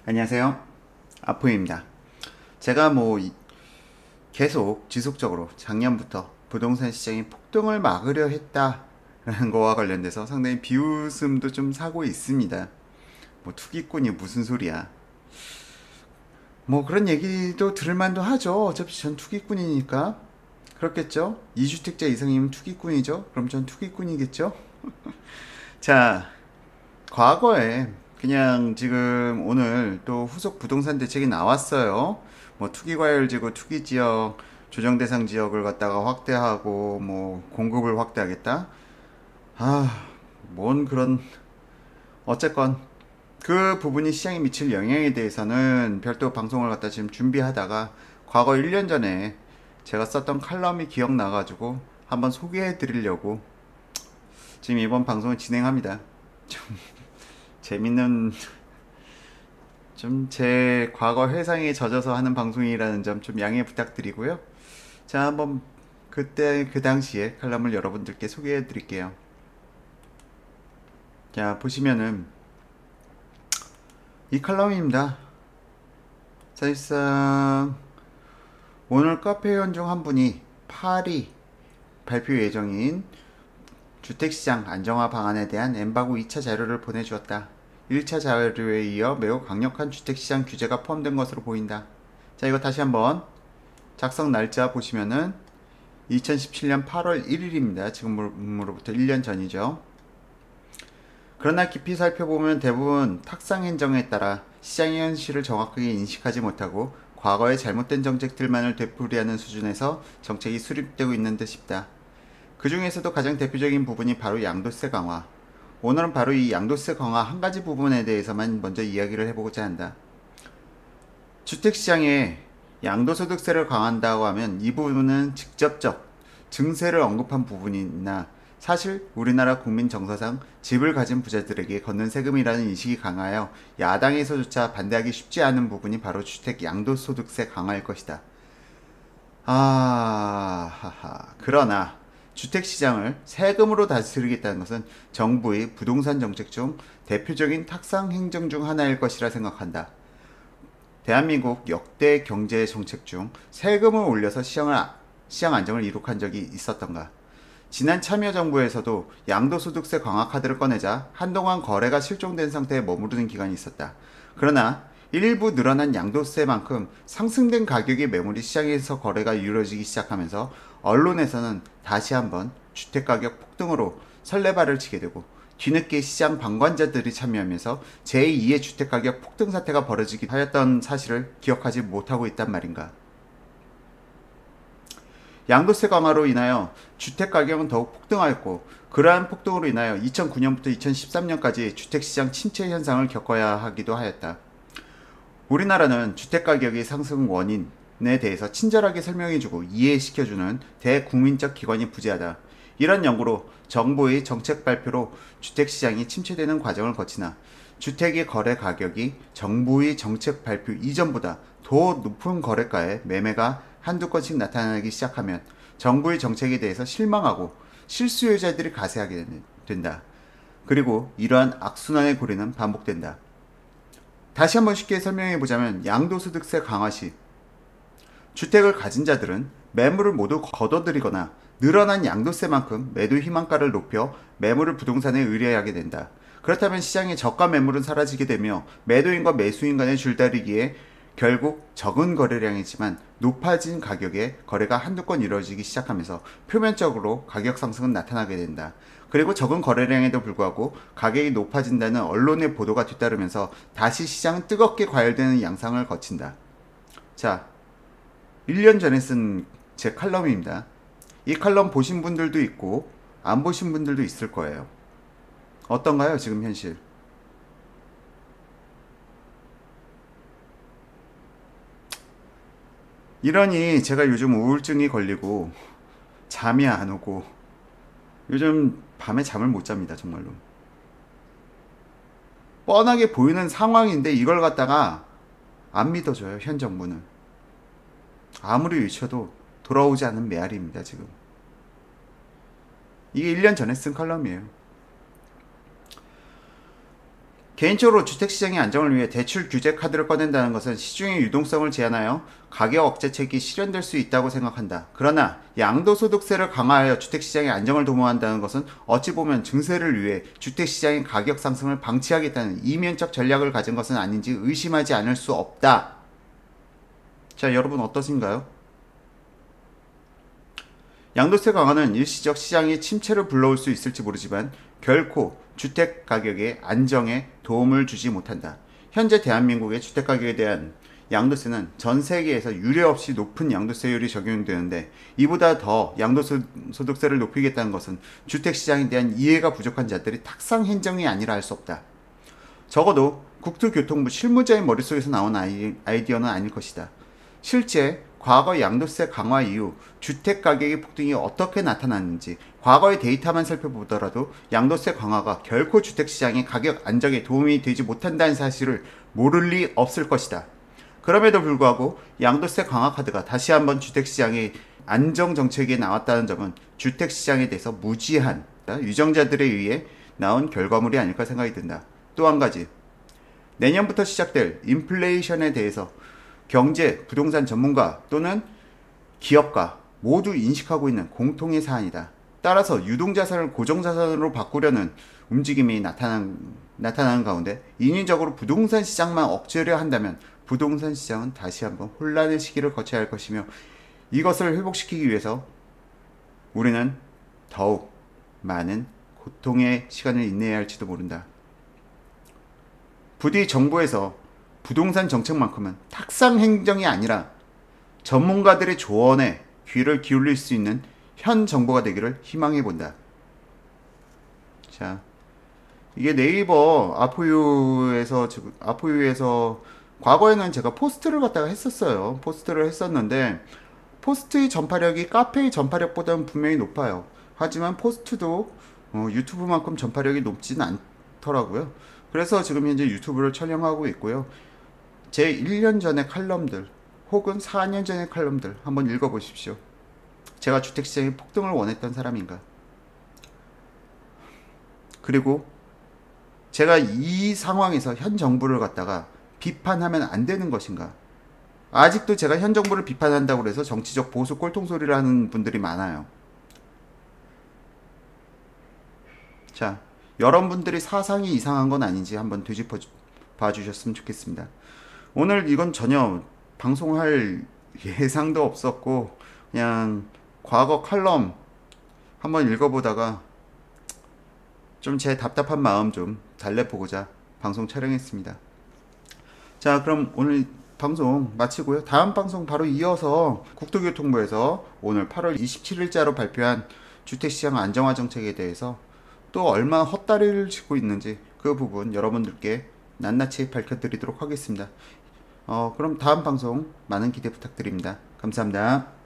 안녕하세요. 아포입니다. 제가 계속 지속적으로 작년부터 부동산 시장이 폭등을 막으려 했다라는 거와 관련돼서 상당히 비웃음도 좀 사고 있습니다. 투기꾼이 무슨 소리야. 그런 얘기도 들을 만도 하죠. 어차피 전 투기꾼이니까. 그렇겠죠? 2주택자 이상이면 투기꾼이죠? 그럼 전 투기꾼이겠죠? 자, 과거에 그냥 지금 오늘 또 후속 부동산 대책이 나왔어요. 투기과열지구, 투기지역, 조정대상 지역을 갖다가 확대하고 공급을 확대하겠다. 아, 뭔 그런 어쨌건 그 부분이 시장에 미칠 영향에 대해서는 별도 방송을 갖다 지금 준비하다가 과거 1년 전에 제가 썼던 칼럼이 기억나가지고 한번 소개해 드리려고 지금 이번 방송을 진행합니다. 재밌는 좀 제 과거 회상에 젖어서 하는 방송이라는 점 좀 양해 부탁드리고요. 자, 한번 그때 그 당시에 칼럼을 여러분들께 소개해 드릴게요. 자, 보시면은 이 칼럼입니다. 사실상 오늘 카페회원 중 한 분이 8위 발표 예정인 주택시장 안정화 방안에 대한 엠바고 2차 자료를 보내주었다. 1차 자료에 이어 매우 강력한 주택시장 규제가 포함된 것으로 보인다. 자, 이거 다시 한번 작성 날짜 보시면은 2017년 8월 1일입니다. 지금으로부터 1년 전이죠. 그러나 깊이 살펴보면 대부분 탁상 행정에 따라 시장의 현실을 정확하게 인식하지 못하고 과거의 잘못된 정책들만을 되풀이하는 수준에서 정책이 수립되고 있는 듯 싶다. 그 중에서도 가장 대표적인 부분이 바로 양도세 강화. 오늘은 바로 이 양도세 강화 한 가지 부분에 대해서만 먼저 이야기를 해보고자 한다. 주택시장에 양도소득세를 강화한다고 하면 이 부분은 직접적 증세를 언급한 부분이나 사실 우리나라 국민 정서상 집을 가진 부자들에게 걷는 세금이라는 인식이 강하여 야당에서조차 반대하기 쉽지 않은 부분이 바로 주택 양도소득세 강화일 것이다. 그러나 주택시장을 세금으로 다스리겠다는 것은 정부의 부동산 정책 중 대표적인 탁상 행정 중 하나일 것이라 생각한다. 대한민국 역대 경제 정책 중 세금을 올려서 시장 안정을 이룩한 적이 있었던가? 지난 참여정부에서도 양도소득세 강화 카드를 꺼내자 한동안 거래가 실종된 상태에 머무르는 기간이 있었다. 그러나 일부 늘어난 양도세만큼 상승된 가격의 매물이 시장에서 거래가 이루어지기 시작하면서 언론에서는 다시 한번 주택가격 폭등으로 설레발을 치게 되고 뒤늦게 시장 방관자들이 참여하면서 제2의 주택가격 폭등 사태가 벌어지기도 하였던 사실을 기억하지 못하고 있단 말인가. 양도세 강화로 인하여 주택가격은 더욱 폭등하였고 그러한 폭등으로 인하여 2009년부터 2013년까지 주택시장 침체 현상을 겪어야 하기도 하였다. 우리나라는 주택가격의 상승 원인에 대해서 친절하게 설명해주고 이해시켜주는 대국민적 기관이 부재하다. 이런 연구로 정부의 정책 발표로 주택시장이 침체되는 과정을 거치나 주택의 거래 가격이 정부의 정책 발표 이전보다 더 높은 거래가에 매매가 한두 건씩 나타나기 시작하면 정부의 정책에 대해서 실망하고 실수요자들이 가세하게 된다. 그리고 이러한 악순환의 고리는 반복된다. 다시 한번 쉽게 설명해보자면 양도소득세 강화 시 주택을 가진 자들은 매물을 모두 걷어들이거나 늘어난 양도세만큼 매도 희망가를 높여 매물을 부동산에 의뢰하게 된다. 그렇다면 시장의 저가 매물은 사라지게 되며 매도인과 매수인 간의 줄다리기에 결국 적은 거래량이지만 높아진 가격에 거래가 한두 건 이루어지기 시작하면서 표면적으로 가격 상승은 나타나게 된다. 그리고 적은 거래량에도 불구하고 가격이 높아진다는 언론의 보도가 뒤따르면서 다시 시장은 뜨겁게 과열되는 양상을 거친다. 자, 1년 전에 쓴 제 칼럼입니다. 이 칼럼 보신 분들도 있고 안 보신 분들도 있을 거예요. 어떤가요, 지금 현실? 이러니 제가 요즘 우울증이 걸리고 잠이 안 오고 요즘 밤에 잠을 못 잡니다, 정말로. 뻔하게 보이는 상황인데 이걸 갖다가 안 믿어져요, 현 정부는. 아무리 외쳐도 돌아오지 않는 메아리입니다, 지금. 이게 1년 전에 쓴 칼럼이에요. 개인적으로 주택시장의 안정을 위해 대출 규제 카드를 꺼낸다는 것은 시중의 유동성을 제한하여 가격 억제책이 실현될 수 있다고 생각한다. 그러나 양도소득세를 강화하여 주택시장의 안정을 도모한다는 것은 어찌 보면 증세를 위해 주택시장의 가격 상승을 방치하겠다는 이면적 전략을 가진 것은 아닌지 의심하지 않을 수 없다. 자, 여러분 어떠신가요? 양도세 강화는 일시적 시장의 침체를 불러올 수 있을지 모르지만 결코 주택 가격의 안정에 도움을 주지 못한다. 현재 대한민국의 주택 가격에 대한 양도세는 전 세계에서 유례없이 높은 양도세율이 적용되는데 이보다 더 양도소득세를 높이겠다는 것은 주택시장에 대한 이해가 부족한 자들이 탁상 행정이 아니라 할 수 없다. 적어도 국토교통부 실무자의 머릿속에서 나온 아이디어는 아닐 것이다. 실제 과거 양도세 강화 이후 주택 가격의 폭등이 어떻게 나타났는지 과거의 데이터만 살펴보더라도 양도세 강화가 결코 주택시장의 가격 안정에 도움이 되지 못한다는 사실을 모를 리 없을 것이다. 그럼에도 불구하고 양도세 강화 카드가 다시 한번 주택시장의 안정 정책에 나왔다는 점은 주택시장에 대해서 무지한 유정자들에 의해 나온 결과물이 아닐까 생각이 든다. 또 한 가지, 내년부터 시작될 인플레이션에 대해서 경제, 부동산 전문가 또는 기업가 모두 인식하고 있는 공통의 사안이다. 따라서 유동자산을 고정자산으로 바꾸려는 움직임이 나타나는 가운데 인위적으로 부동산 시장만 억제하려 한다면 부동산 시장은 다시 한번 혼란의 시기를 거쳐야 할 것이며 이것을 회복시키기 위해서 우리는 더욱 많은 고통의 시간을 인내해야 할지도 모른다. 부디 정부에서 부동산 정책만큼은 탁상 행정이 아니라 전문가들의 조언에 귀를 기울일 수 있는 현 정부가 되기를 희망해 본다. 자, 이게 네이버 아포유에서 과거에는 제가 포스트를 갖다가 했었어요. 포스트를 했었는데 포스트의 전파력이 카페의 전파력보다는 분명히 높아요. 하지만 포스트도 유튜브만큼 전파력이 높지는 않더라고요. 그래서 지금 현재 유튜브를 촬영하고 있고요. 제 1년 전의 칼럼들 혹은 4년 전의 칼럼들 한번 읽어보십시오. 제가 주택시장의 폭등을 원했던 사람인가? 그리고 제가 이 상황에서 현 정부를 갖다가 비판하면 안 되는 것인가? 아직도 제가 현 정부를 비판한다고 해서 정치적 보수 꼴통소리를 하는 분들이 많아요. 자, 여러분들이 사상이 이상한 건 아닌지 한번 되짚어 봐주셨으면 좋겠습니다. 오늘 이건 전혀 방송할 예상도 없었고 그냥 과거 칼럼 한번 읽어보다가 좀 제 답답한 마음 좀 달래보고자 방송 촬영했습니다. 자, 그럼 오늘 방송 마치고요. 다음 방송 바로 이어서 국토교통부에서 오늘 8월 27일자로 발표한 주택시장 안정화 정책에 대해서 또 얼마나 헛다리를 짚고 있는지 그 부분 여러분들께 낱낱이 밝혀드리도록 하겠습니다. 그럼 다음 방송 많은 기대 부탁드립니다. 감사합니다.